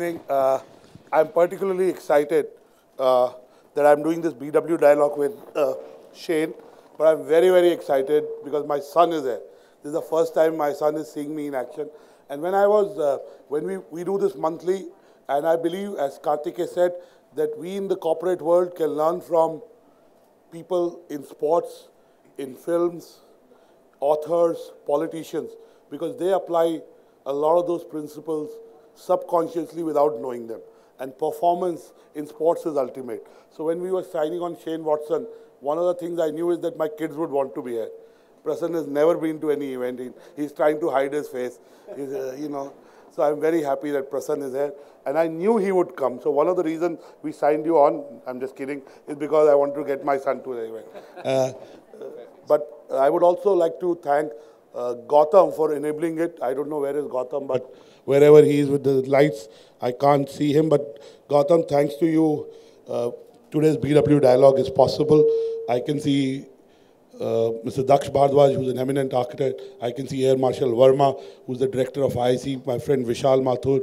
Evening. I'm particularly excited that I'm doing this BW dialogue with Shane, but I'm very, very excited because my son is there. This is the first time my son is seeing me in action. And when we do this monthly, and I believe, as Karthike said, that we in the corporate world can learn from people in sports, in films, authors, politicians, because they apply a lot of those principles subconsciously without knowing them. And performance in sports is ultimate. So when we were signing on Shane Watson, one of the things I knew is that my kids would want to be here. Prasanna has never been to any event. He's trying to hide his face. So I'm very happy that Prasanna is here. And I knew he would come. So one of the reasons we signed you on, I'm just kidding, is because I want to get my son to the event. But I would also like to thank Gautam for enabling it. I don't know where is Gautam, but wherever he is with the lights, I can't see him. But Gautam, thanks to you, today's BW dialogue is possible. I can see Mr. Daksh Bhardwaj, who's an eminent architect. I can see Air Marshal Verma, who's the director of IC. My friend Vishal Mathur,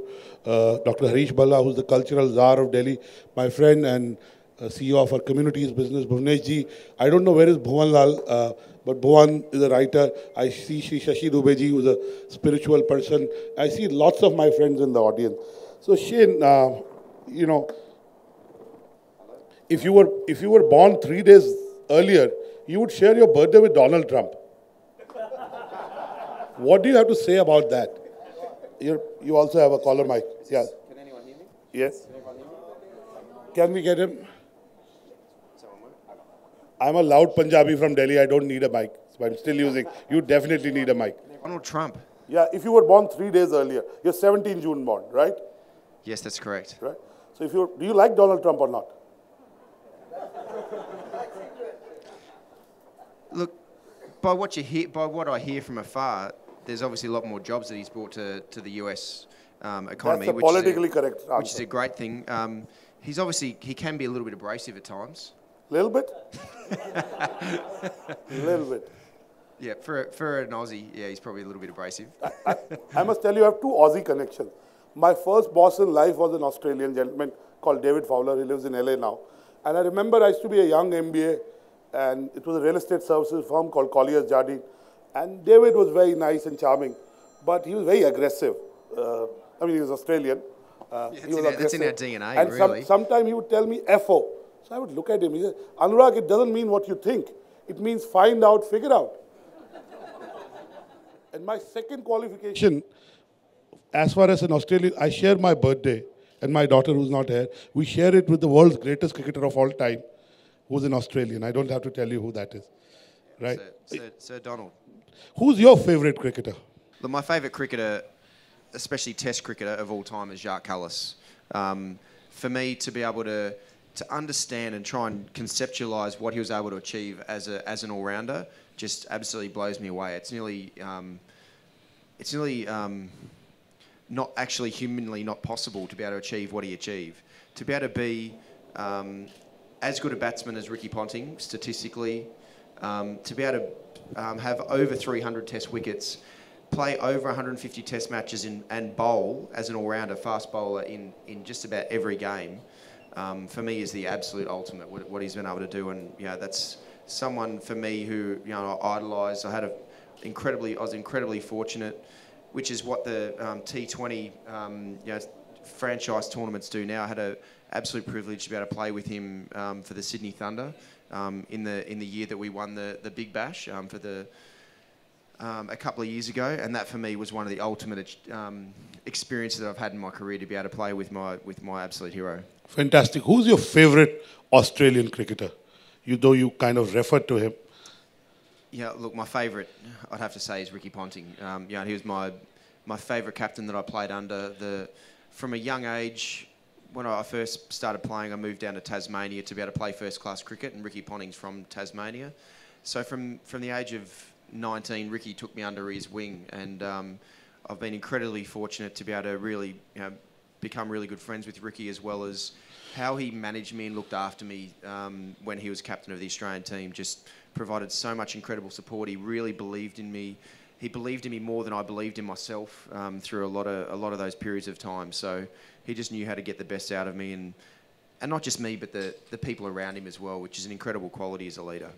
Dr. Harish Balla, who's the cultural czar of Delhi. My friend and CEO of our communities business, Bhuvnesh ji. I don't know where is Bhuvan Lal, but Bhuvan is a writer. I see Shri Shashi Dubey ji, who's a spiritual person. I see lots of my friends in the audience. So Shane, if you were born 3 days earlier, you would share your birthday with Donald Trump. What do you have to say about that? You also have a caller mic. Yes. Can anyone hear me? Yes. Can anyone hear me? Can we get him? I'm a loud Punjabi from Delhi. I don't need a mic, so I'm still using. You definitely need a mic. Donald Trump. Yeah, if you were born 3 days earlier, you're 17 June born, right? Yes, that's correct. Right. So do you like Donald Trump or not? Look, by what I hear from afar, there's obviously a lot more jobs that he's brought to the US economy. That's a politically correct answer. Which is a great thing. He can be a little bit abrasive at times. Little bit? Little bit. Yeah, for an Aussie, yeah, he's probably a little bit abrasive. I must tell you, I have two Aussie connections. My first boss in life was an Australian gentleman called David Fowler. He lives in LA now. And I remember I used to be a young MBA, and it was a real estate services firm called Colliers Jardine. And David was very nice and charming, but he was very aggressive. He was Australian. That's in our DNA, and really. Sometimes he would tell me FO. So I would look at him. He said, Annurag, it doesn't mean what you think. It means find out, figure out. And my second qualification, as far as an Australian, I share my birthday, and my daughter who's not here, we share it with the world's greatest cricketer of all time, who's an Australian. I don't have to tell you who that is, right? Sir Donald. Who's your favorite cricketer? Look, my favourite cricketer, especially Test cricketer of all time, is Jacques Kallis. For me to be able to understand and try and conceptualise what he was able to achieve as an all-rounder just absolutely blows me away. It's nearly not actually humanly not possible to be able to achieve what he achieved. To be able to be as good a batsman as Ricky Ponting, statistically, to be able to have over 300 test wickets, play over 150 test matches and bowl as an all-rounder, fast bowler in just about every game, for me is the absolute ultimate, what he's been able to do. And that's someone for me who I idolised. I was incredibly fortunate, which is what the T20 franchise tournaments do now. I had an absolute privilege to be able to play with him for the Sydney Thunder in the year that we won the Big Bash for a couple of years ago, and that for me was one of the ultimate experiences that I've had in my career, to be able to play with my absolute hero. Fantastic. Who's your favorite Australian cricketer? Though you kind of referred to him. Yeah, look, my favourite, I'd have to say, is Ricky Ponting. He was my favourite captain that I played under. From a young age, when I first started playing, I moved down to Tasmania to be able to play first-class cricket, and Ricky Ponting's from Tasmania. So from the age of 19, Ricky took me under his wing, and I've been incredibly fortunate to be able to really become really good friends with Ricky, as well as how he managed me and looked after me when he was captain of the Australian team. Just provided so much incredible support. He really believed in me. he believed in me more than I believed in myself through a lot of those periods of time. So he just knew how to get the best out of me, and not just me, but the people around him as well, which is an incredible quality as a leader.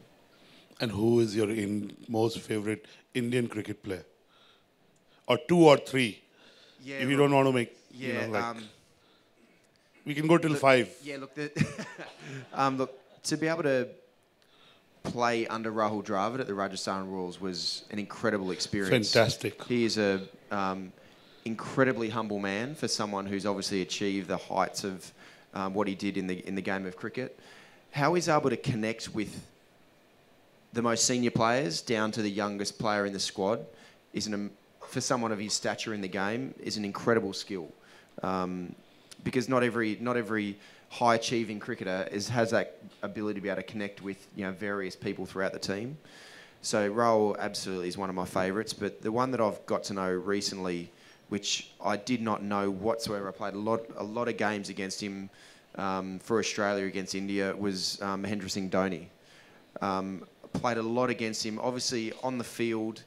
And who is your most favorite Indian cricket player? Or two or three? Yeah, If you don't want to make, we can go till 5. Yeah, look, look, to be able to play under Rahul Dravid at the Rajasthan Royals was an incredible experience. Fantastic. He is a incredibly humble man for someone who's obviously achieved the heights of what he did in the game of cricket. How he's able to connect with the most senior players down to the youngest player in the squad is for someone of his stature in the game is an incredible skill. Because not every high achieving cricketer has that ability to be able to connect with various people throughout the team. So Rahul absolutely is one of my favourites, but the one that I've got to know recently, which I did not know whatsoever, I played a lot of games against him for Australia against India, was Mahendra Singh Dhoni. Played a lot against him. Obviously on the field,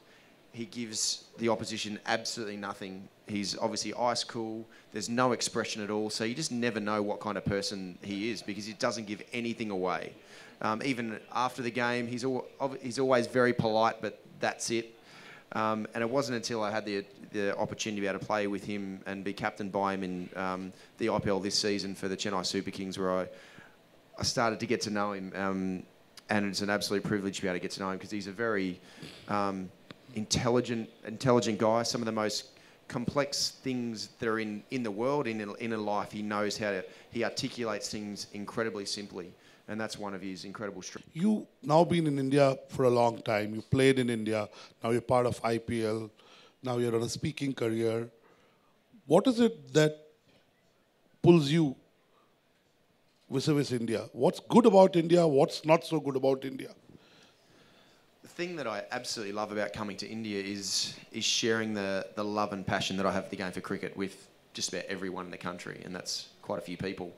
he gives the opposition absolutely nothing. He's obviously ice cool. There's no expression at all. So you just never know what kind of person he is because he doesn't give anything away. Even after the game, he's always very polite, but that's it. And it wasn't until I had the opportunity to be able to play with him and be captained by him in the IPL this season for the Chennai Super Kings where I started to get to know him. And it's an absolute privilege to be able to get to know him because he's a very intelligent guy. Some of the most complex things that are in the world, in a life, he knows he articulates things incredibly simply. And that's one of his incredible strengths. You now been in India for a long time. You played in India. Now you're part of IPL. Now you're on a speaking career. What is it that pulls you vis-a-vis India? What's good about India? What's not so good about India? The thing that I absolutely love about coming to India is sharing the love and passion that I have for the game for cricket with just about everyone in the country, and that's quite a few people.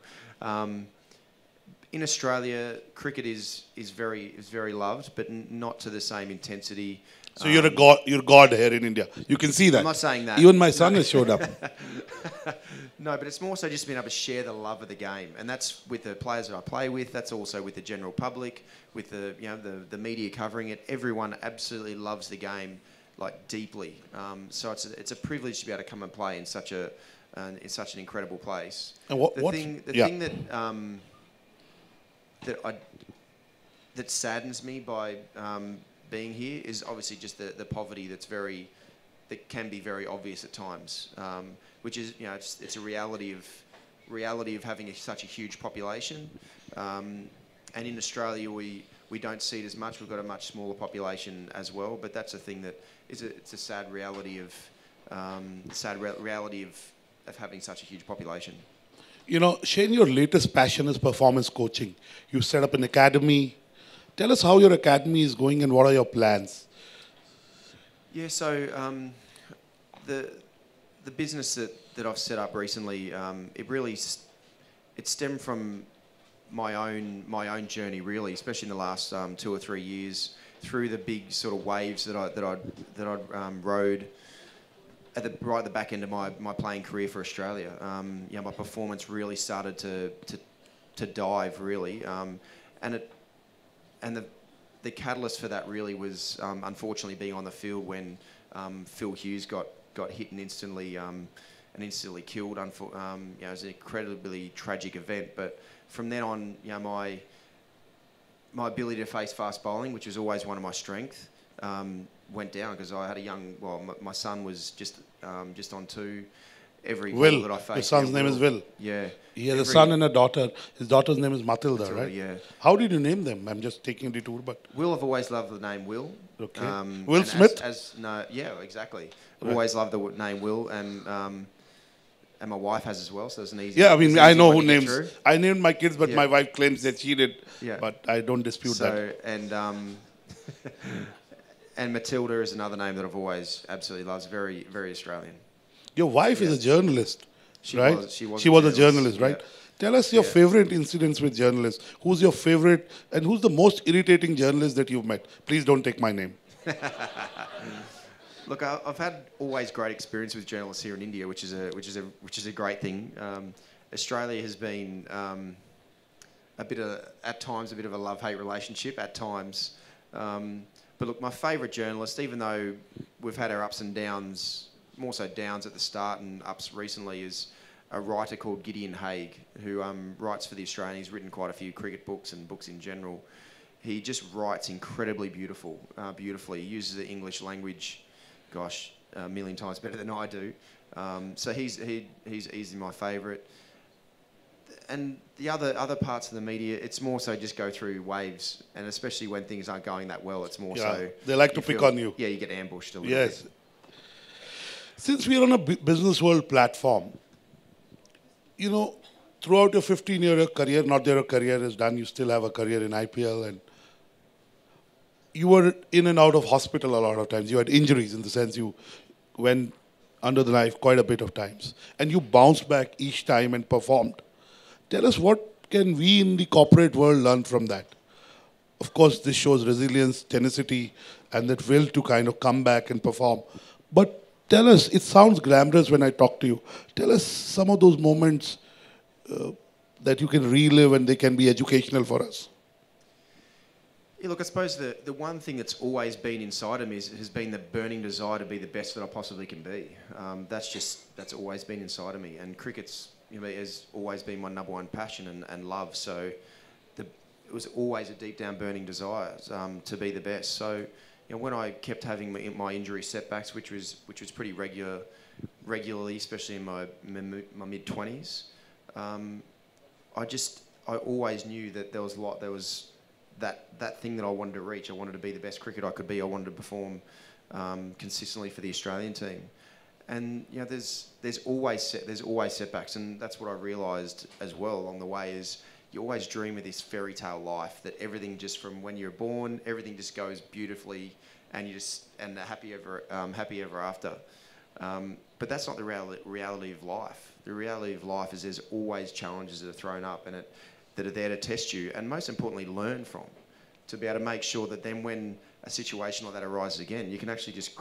In Australia, cricket is very loved, but not to the same intensity. So you're God here in India. You can see that. I'm not saying that. Even my son has showed up. No, but it's more so just being able to share the love of the game, and that's with the players that I play with. That's also with the general public, with the media covering it. Everyone absolutely loves the game, like deeply. So it's a privilege to be able to come and play in such an incredible place. And the thing that saddens me by being here is obviously just the poverty that can be very obvious at times, which is it's a reality of having such a huge population, and in Australia we don't see it as much. We've got a much smaller population as well, but that's a thing that it's a sad reality of having such a huge population. Shane, your latest passion is performance coaching. You set up an academy. Tell us how your academy is going and what are your plans? Yeah, so the business that I've set up recently, it stemmed from my own journey really, especially in the last 2 or 3 years, through the big sort of waves that I rode right at the back end of my playing career for Australia. My performance really started to dive really, and the catalyst for that really was unfortunately being on the field when Phil Hughes got hit and instantly killed. It was an incredibly tragic event. But from then on, my ability to face fast bowling, which was always one of my strengths, went down because I had my son was just on two. Every ball that I faced. His son's name is Will. Yeah. He has a son and a daughter. His daughter's name is Matilda, right? Yeah. How did you name them? I'm just taking a detour, but... Will, I've always loved the name Will. Okay. Will Smith? Yeah, exactly. I've always loved the name Will, and my wife has as well, so it's an easy... Yeah, I know who names... I named my kids, but my wife claims that she did. Yeah. But I don't dispute that. And Matilda is another name that I've always absolutely loved. It's very, very Australian. Your wife is a journalist, right? She was a journalist, right? Yeah. Tell us your favorite incidents with journalists. Who's your favorite and who's the most irritating journalist that you've met? Please don't take my name. Look, I've had always great experience with journalists here in India, which is a great thing. Australia has been at times a bit of a love-hate relationship at times. But look, my favourite journalist, even though we've had our ups and downs, more so downs at the start and ups recently, is a writer called Gideon Haigh, who writes for The Australian. He's written quite a few cricket books and books in general. He just writes incredibly beautifully. He uses the English language, gosh, a million times better than I do. So he's easily my favourite. And the other parts of the media, it's more so just go through waves, and especially when things aren't going that well, it's more so... They like to pick on you. Yeah, you get ambushed a little bit. Since we are on a Businessworld platform, you know, throughout your 15-year career, not that your career is done, you still have a career in IPL, and you were in and out of hospital a lot of times. You had injuries in the sense you went under the knife quite a bit of times. And you bounced back each time and performed. Tell us, what can we in the corporate world learn from that? Of course, this shows resilience, tenacity, and that will to kind of come back and perform. But tell us, it sounds glamorous when I talk to you. Tell us some of those moments that you can relive and they can be educational for us. Yeah, look, I suppose the one thing that's always been inside of me has been the burning desire to be the best that I possibly can be. That's always been inside of me. And cricket's, has always been my number one passion and love. So it was always a deep down burning desire to be the best. So when I kept having my injury setbacks, which was pretty regularly, especially in my mid-20s, I always knew that there was that thing that I wanted to reach. I wanted to be the best cricketer I could be. I wanted to perform consistently for the Australian team. And there's always setbacks, and that's what I realised as well along the way. Is you always dream of this fairy tale life that everything just from when you're born, everything just goes beautifully, and happy ever after. But that's not the reality of life. The reality of life is there's always challenges that are thrown up and that are there to test you, and most importantly, learn from, to be able to make sure that then when a situation like that arises again, you can actually just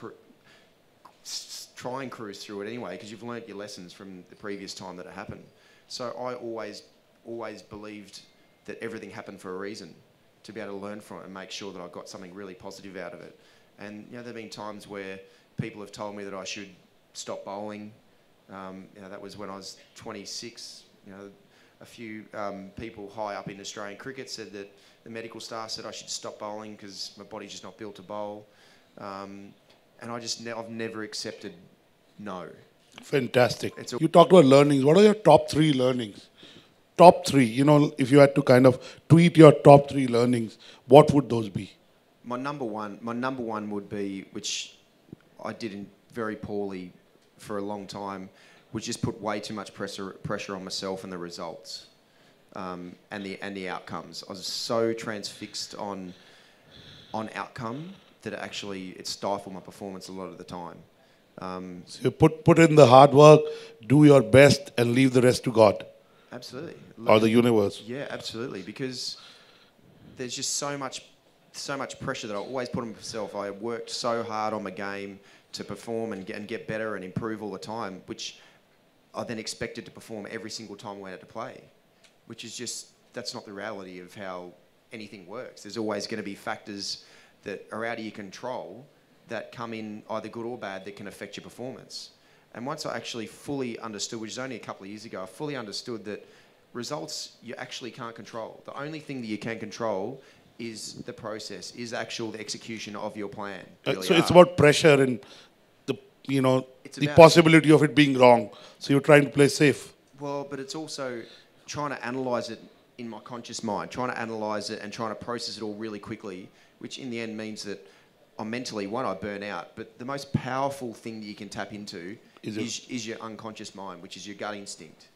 try and cruise through it anyway, because you've learnt your lessons from the previous time that it happened. So I always believed that everything happened for a reason, to be able to learn from it and make sure that I got something really positive out of it. And there have been times where people have told me that I should stop bowling. That was when I was 26. A few people high up in Australian cricket said that the medical staff said I should stop bowling because my body's just not built to bowl. And I've never accepted no. Fantastic. You talked about learnings. What are your top 3 learnings? Top 3, if you had to kind of tweet your top 3 learnings, what would those be? My number one would be, which I did very poorly for a long time, was just put way too much pressure on myself and the results and the outcomes. I was so transfixed on outcome that it stifled my performance a lot of the time. So you put in the hard work, do your best, and leave the rest to God. Absolutely. Or the universe. Yeah, absolutely. Because there's just so much pressure that I always put on myself. I worked so hard on my game to perform and get better and improve all the time, which I then expected to perform every single time I went out to play, which is that's not the reality of how anything works. There's always going to be factors that are out of your control that come in either good or bad that can affect your performance. And once I actually fully understood, which is only a couple of years ago, I fully understood that results you actually can't control. The only thing that you can control is the process, is the execution of your plan. So it's about pressure and the possibility of it being wrong. So you're trying to play safe. Well, but it's also trying to analyse it in my conscious mind, trying to analyse it and trying to process it all really quickly, which in the end means that I burn out. But the most powerful thing that you can tap into is your unconscious mind, which is your gut instinct.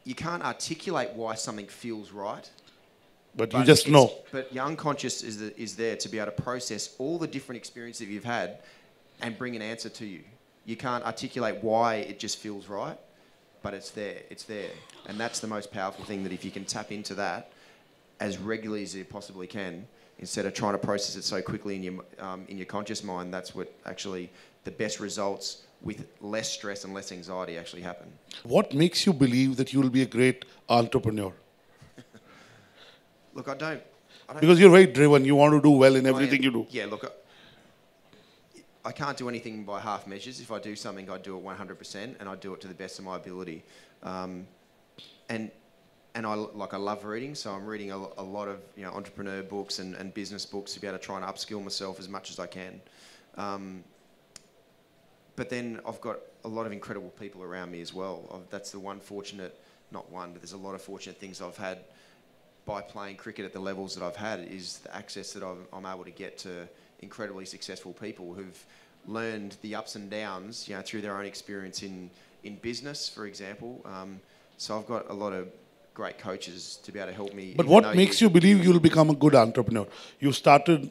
You can't articulate why something feels right. But you just know. But your unconscious is there to be able to process all the different experiences that you've had and bring an answer to you. You can't articulate why it just feels right, but it's there. And that's the most powerful thing, that if you can tap into that as regularly as you possibly can, instead of trying to process it so quickly in your conscious mind. That's what actually the best results with less stress and less anxiety actually happen. What makes you believe that you will be a great entrepreneur? Look, I don't. Because you're very driven. You want to do well in everything you do. Yeah, look, I can't do anything by half measures. If I do something, I do it 100%, and I do it to the best of my ability. And I love reading, so I'm reading a lot of entrepreneur books and business books to be able to try and upskill myself as much as I can. But then I've got a lot of incredible people around me as well. That's the one fortunate, not one, but there's a lot of fortunate things I've had by playing cricket at the levels that I've had, is the access that I'm able to get to incredibly successful people who've learned the ups and downs, through their own experience in business, for example. So I've got a lot of great coaches to be able to help me. But what makes you believe you'll become a good entrepreneur? You started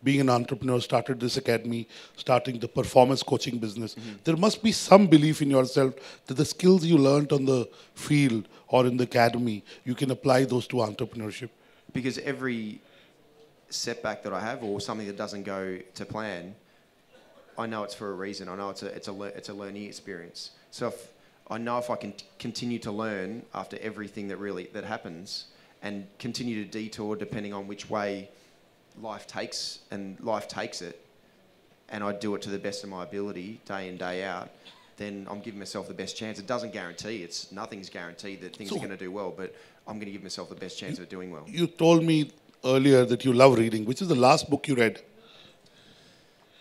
being an entrepreneur, started this academy, starting the performance coaching business. Mm-hmm. There must be some belief in yourself that the skills you learned on the field or in the academy, you can apply those to entrepreneurship. Because every setback that I have or something that doesn't go to plan, I know it's for a reason. I know it's a learning experience. So I know if I can continue to learn after everything that happens and continue to detour depending on which way life takes it, and I do it to the best of my ability day in, day out, then I'm giving myself the best chance. It doesn't guarantee, nothing's guaranteed that things are going to do well, but I'm going to give myself the best chance of doing well. You told me earlier that you love reading. Which is the last book you read?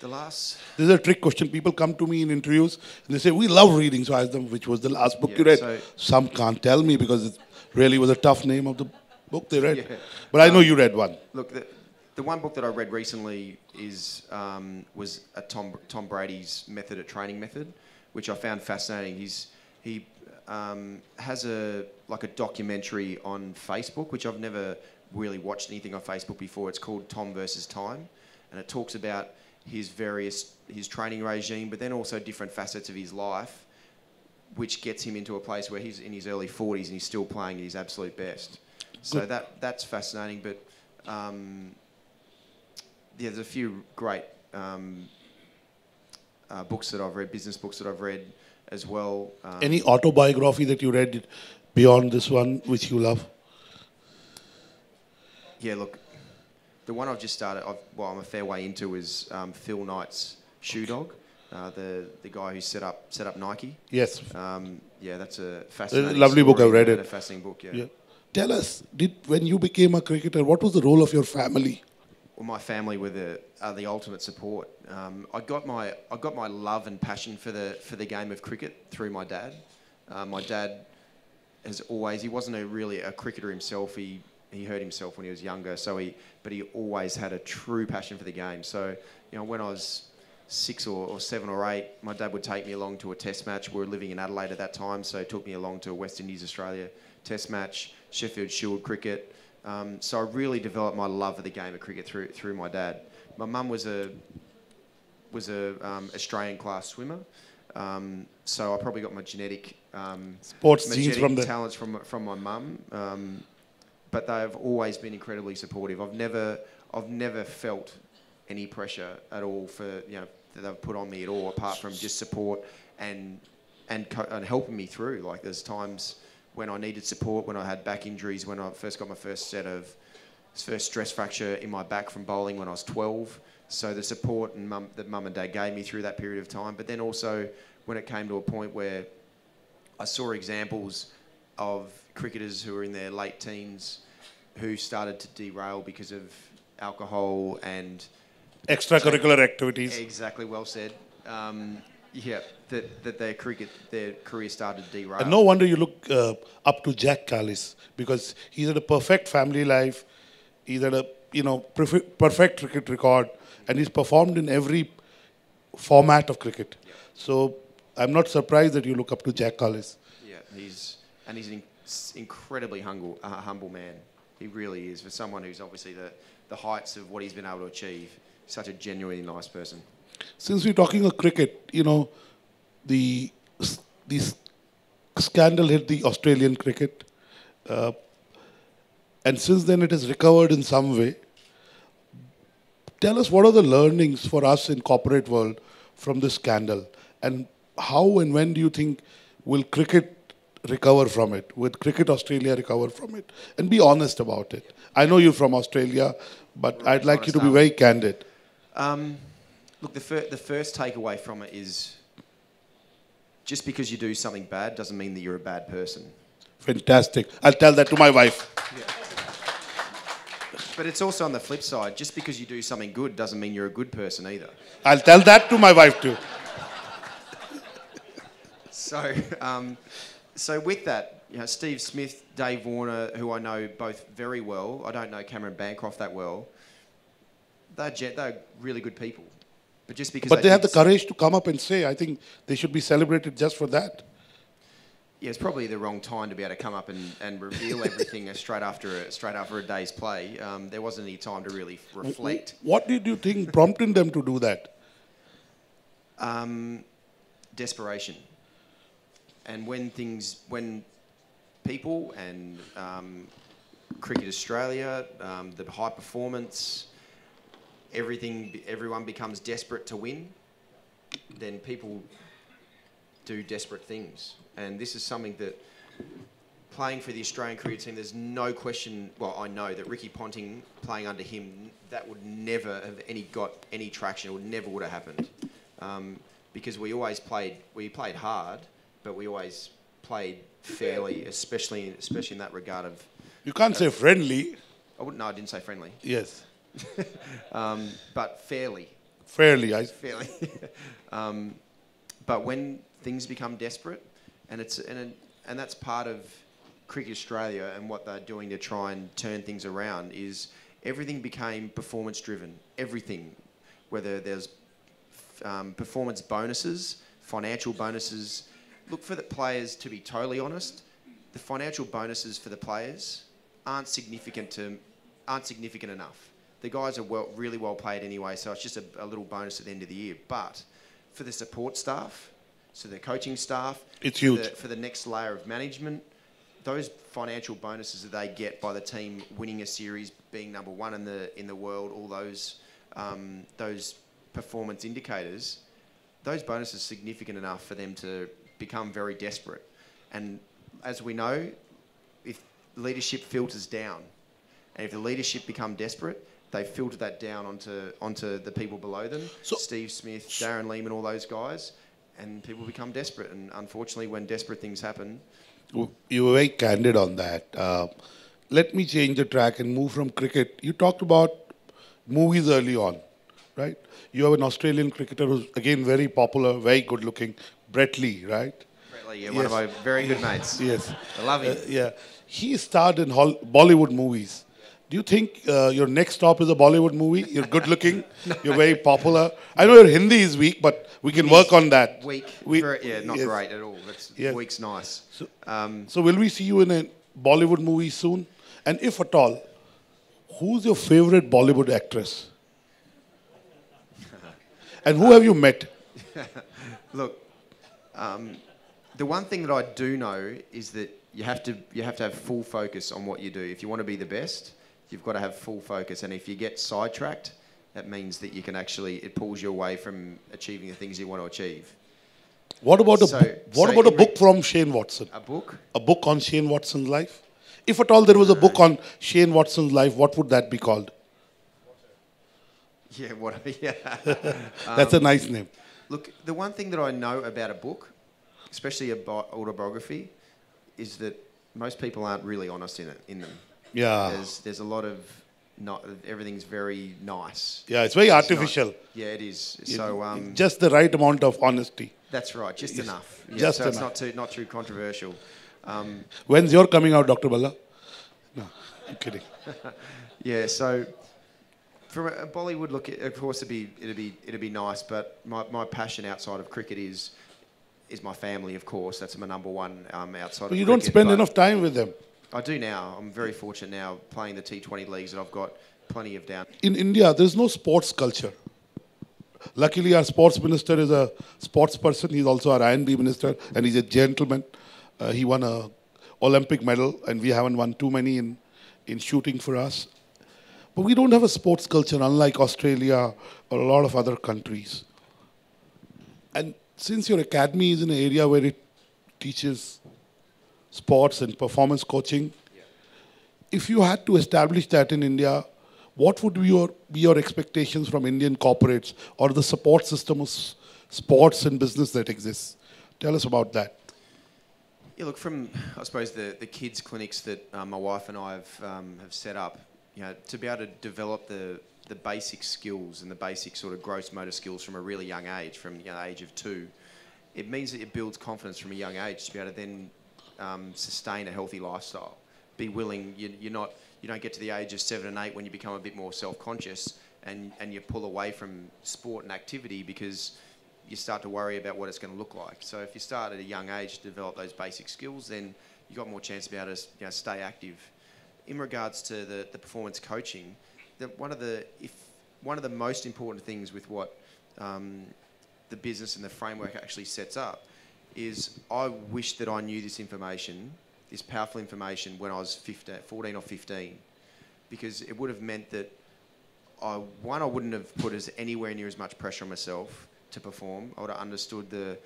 This is a trick question. People come to me in interviews and they say, we love reading. So I ask them, which was the last book you read? So some can't tell me because it really was a tough name of the book they read. Yeah. But I know you read one. Look, the one book that I read recently was Tom Brady's training method, which I found fascinating. He has a documentary on Facebook, which I've never really watched anything on Facebook before. It's called Tom versus Time, and it talks about his training regime, but then also different facets of his life, which gets him into a place where he's in his early 40s and he's still playing at his absolute best. So that's fascinating. But there's a few great books that I've read, business books that I've read as well. Any autobiography that you read beyond this one, which you love? Yeah, look, the one I've just started, I'm a fair way into, is Phil Knight's Shoe Dog, the guy who set up Nike. Yes. Yeah, that's a fascinating lovely book. I've read it. A fascinating book. Yeah. Tell us, when you became a cricketer, what was the role of your family? Well, my family were the ultimate support. I got my love and passion for the game of cricket through my dad. My dad he wasn't really a cricketer himself. He hurt himself when he was younger, but he always had a true passion for the game. So, when I was 6 or 7 or 8, my dad would take me along to a test match. We were living in Adelaide at that time, so he took me along to a West Indies Australia test match, Sheffield Shield cricket. So I really developed my love for the game of cricket through my dad. My mum was a Australian class swimmer, so I probably got my genetic genes from talents from my mum. But they've always been incredibly supportive. I've never felt any pressure at all that they've put on me at all, apart from just support and helping me through. Like, there's times when I needed support, when I had back injuries, when I first got my first stress fracture in my back from bowling when I was 12. So the support that mum and dad gave me through that period of time. But then also when it came to a point where I saw examples of cricketers who were in their late teens who started to derail because of alcohol and extracurricular activities. Exactly, well said. That their career started to derail. And no wonder you look up to Jack Callis, because he's had a perfect family life. He's had a perfect cricket record, and he's performed in every format of cricket. Yeah. So I'm not surprised that you look up to Jack Callis. Yeah, he's an incredibly humble man. He really is. For someone who's obviously the heights of what he's been able to achieve, such a genuinely nice person. Since we're talking of cricket, the scandal hit the Australian cricket, and since then it has recovered in some way. Tell us what are the learnings for us in corporate world from this scandal, and how and when do you think will cricket recover from it? Will Cricket Australia recover from it? And be honest about it. I know you're from Australia, but I'd like you to be very candid. Look, the first takeaway from it is just because you do something bad doesn't mean that you're a bad person. Fantastic. I'll tell that to my wife. Yeah. But it's also on the flip side. Just because you do something good doesn't mean you're a good person either. I'll tell that to my wife too. So with that, Steve Smith, Dave Warner, who I know both very well. I don't know Cameron Bancroft that well. They're really good people. But just because they have the courage to come up and say, I think they should be celebrated just for that. Yeah, it's probably the wrong time to be able to come up and reveal everything straight after a day's play. There wasn't any time to really reflect. What did you think prompted them to do that? Desperation. And when people and Cricket Australia, the high performance, everyone becomes desperate to win, then people do desperate things. And this is something that, playing for the Australian cricket team, there's no question, well, I know that Ricky Ponting, playing under him, that would never have got any traction. It would have happened. Because we played hard, but we always played fairly, especially in that regard of... You can't say friendly. I didn't say friendly. Yes. But fairly. Fairly. Fairly. But when things become desperate, and that's part of Cricket Australia and what they're doing to try and turn things around, is everything became performance driven. Everything, whether there's performance bonuses, financial bonuses. Look, for the players, to be totally honest, the financial bonuses for the players aren't significant enough. The guys are really well paid anyway, so it's just a little bonus at the end of the year. But for the support staff, so the coaching staff, it's huge. For the next layer of management, those financial bonuses that they get by the team winning a series, being number one in the world, all those performance indicators, those bonuses are significant enough for them to become very desperate. And as we know, if leadership filters down, and if the leadership become desperate, they filter that down onto the people below them. So Steve Smith, Darren Lehman, all those guys, and people become desperate. And unfortunately, when desperate things happen... You were very candid on that. Let me change the track and move from cricket. You talked about movies early on, right? You have an Australian cricketer who's, again, very popular, very good-looking, Brett Lee, right? Brett Lee, yeah, yes. One of my very good mates. Yes. I love him. Yeah. He starred in Bollywood movies. Do you think your next stop is a Bollywood movie? You're good-looking, no. You're very popular. I know your Hindi is weak, but we can work on that. Weak. Not yes. Great at all. Weak's nice. So will we see you in a Bollywood movie soon? And if at all, who's your favorite Bollywood actress? And who have you met? Look, the one thing that I do know is that you have to have full focus on what you do. If you want to be the best, you've got to have full focus. And if you get sidetracked, that means that you can it pulls you away from achieving the things you want to achieve. What about a book from Shane Watson? A book? A book on Shane Watson's life? If at all there was a book on Shane Watson's life, what would that be called? Yeah, That's a nice name. Look, the one thing that I know about a book, especially an autobiography, is that most people aren't really honest in them. Yeah. There's a lot of everything's very nice. Yeah, it's very artificial. Yeah, it is. So just the right amount of honesty. That's right, just enough. Yeah, just so enough. It's not too controversial. When's your coming out, Dr. Balla? No, I'm kidding. Yeah, so from a Bollywood look, of course it'd be nice, but my passion outside of cricket is my family, of course. That's my number one outside of cricket. You don't spend enough time with them. I do now. I'm very fortunate now playing the T20 leagues that I've got plenty of down. In India, there's no sports culture. Luckily, our sports minister is a sports person. He's also our I&B minister, and he's a gentleman. He won an Olympic medal, and we haven't won too many in shooting for us. But we don't have a sports culture, unlike Australia or a lot of other countries. And since your academy is in an area where it teaches sports and performance coaching, if you had to establish that in India, what would be your expectations from Indian corporates or the support system of sports and business that exists? Tell us about that. Yeah, look, from, I suppose, the kids' clinics that my wife and I have set up, to be able to develop the basic skills and the basic sort of gross motor skills from a really young age, from the age of 2, it means that it builds confidence from a young age to be able to then sustain a healthy lifestyle. Be willing, you don't get to the age of 7 and 8 when you become a bit more self-conscious and you pull away from sport and activity because you start to worry about what it's going to look like. So if you start at a young age to develop those basic skills, then you've got more chance to be able to stay active. In regards to the performance coaching, one of the most important things with what the business and the framework actually sets up is I wish that I knew this information, this powerful information, when I was 14 or 15, because it would have meant that I wouldn't have put anywhere near as much pressure on myself to perform. I would have understood the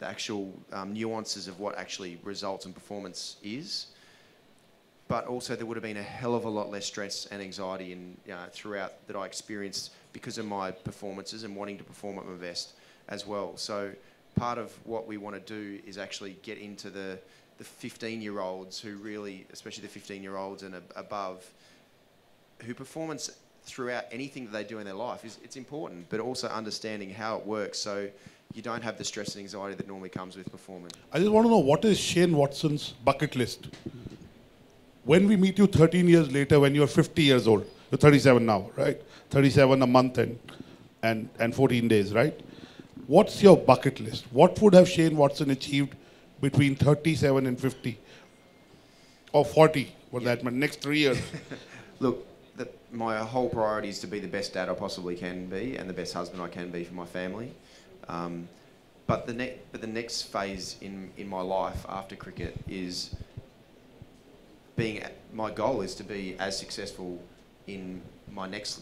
actual nuances of what actually results in performance is. But also there would have been a hell of a lot less stress and anxiety throughout that I experienced because of my performances and wanting to perform at my best as well. So part of what we want to do is actually get into the 15-year-olds who really, especially the 15-year-olds and above, who performance throughout anything that they do in their life it's important, but also understanding how it works so you don't have the stress and anxiety that normally comes with performing. I just want to know, what is Shane Watson's bucket list? When we meet you 13 years later, when you're 50 years old, you're 37 now, right? 37 a month and 14 days, right? What's your bucket list? What would have Shane Watson achieved between 37 and 50? Or 40, for that matter, next 3 years? Look, my whole priority is to be the best dad I possibly can be and the best husband I can be for my family. But the next phase in my life after cricket is my goal is to be as successful in my next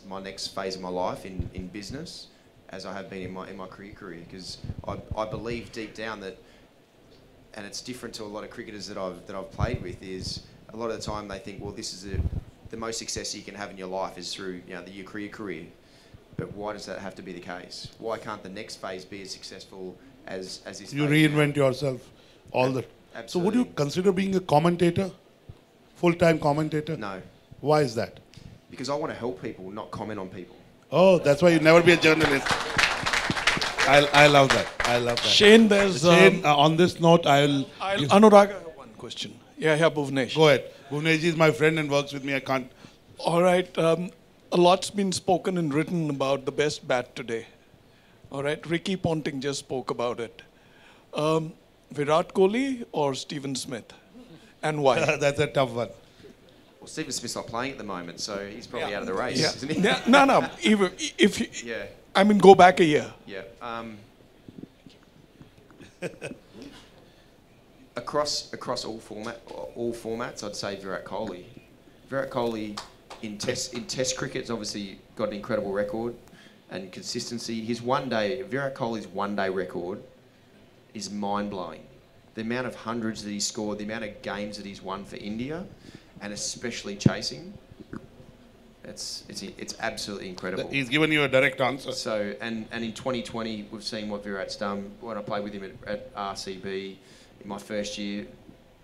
phase of my life in business as I have been in my career, because I believe deep down that, and it's different to a lot of cricketers that I've played with, is a lot of the time they think, well, this is the most success you can have in your life is through your career. But why does that have to be the case? Why can't the next phase be as successful as this? You reinvent yourself all the. Absolutely. So would you consider being a commentator, full-time commentator? No. Why is that? Because I want to help people, not comment on people. Oh, that's why you never be a journalist. I love that. I love that. Shane, there's Shane. On this note, Annurag, I have one question. Yeah, Bhuvnesh. Go ahead. Bhuvnesh is my friend and works with me. I can't. All right. A lot's been spoken and written about the best bat today. All right. Ricky Ponting just spoke about it. Virat Kohli or Stephen Smith? And why? That's a tough one. Well, Stephen Smith's not playing at the moment, so he's probably out of the race, isn't he? Yeah. No. I mean, go back a year. Yeah. Across all formats, I'd say Virat Kohli. Virat Kohli in Test cricket's obviously got an incredible record and consistency. Virat Kohli's one-day record is mind-blowing. The amount of hundreds that he scored, the amount of games that he's won for India, and especially chasing, it's absolutely incredible. He's given you a direct answer. So, and in 2020, we've seen what Virat's done. When I played with him at RCB in my first year,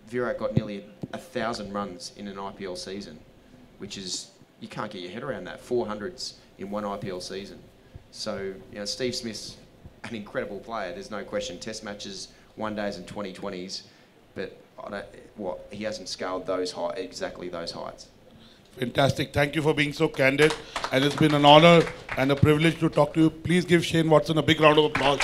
Virat got nearly 1,000 runs in an IPL season, which is, you can't get your head around that, 400s in one IPL season. So, Steve Smith's an incredible player, there's no question. Test matches, one days and 2020s, but he hasn't scaled exactly those heights. Fantastic. Thank you for being so candid. And it's been an honor and a privilege to talk to you. Please give Shane Watson a big round of applause.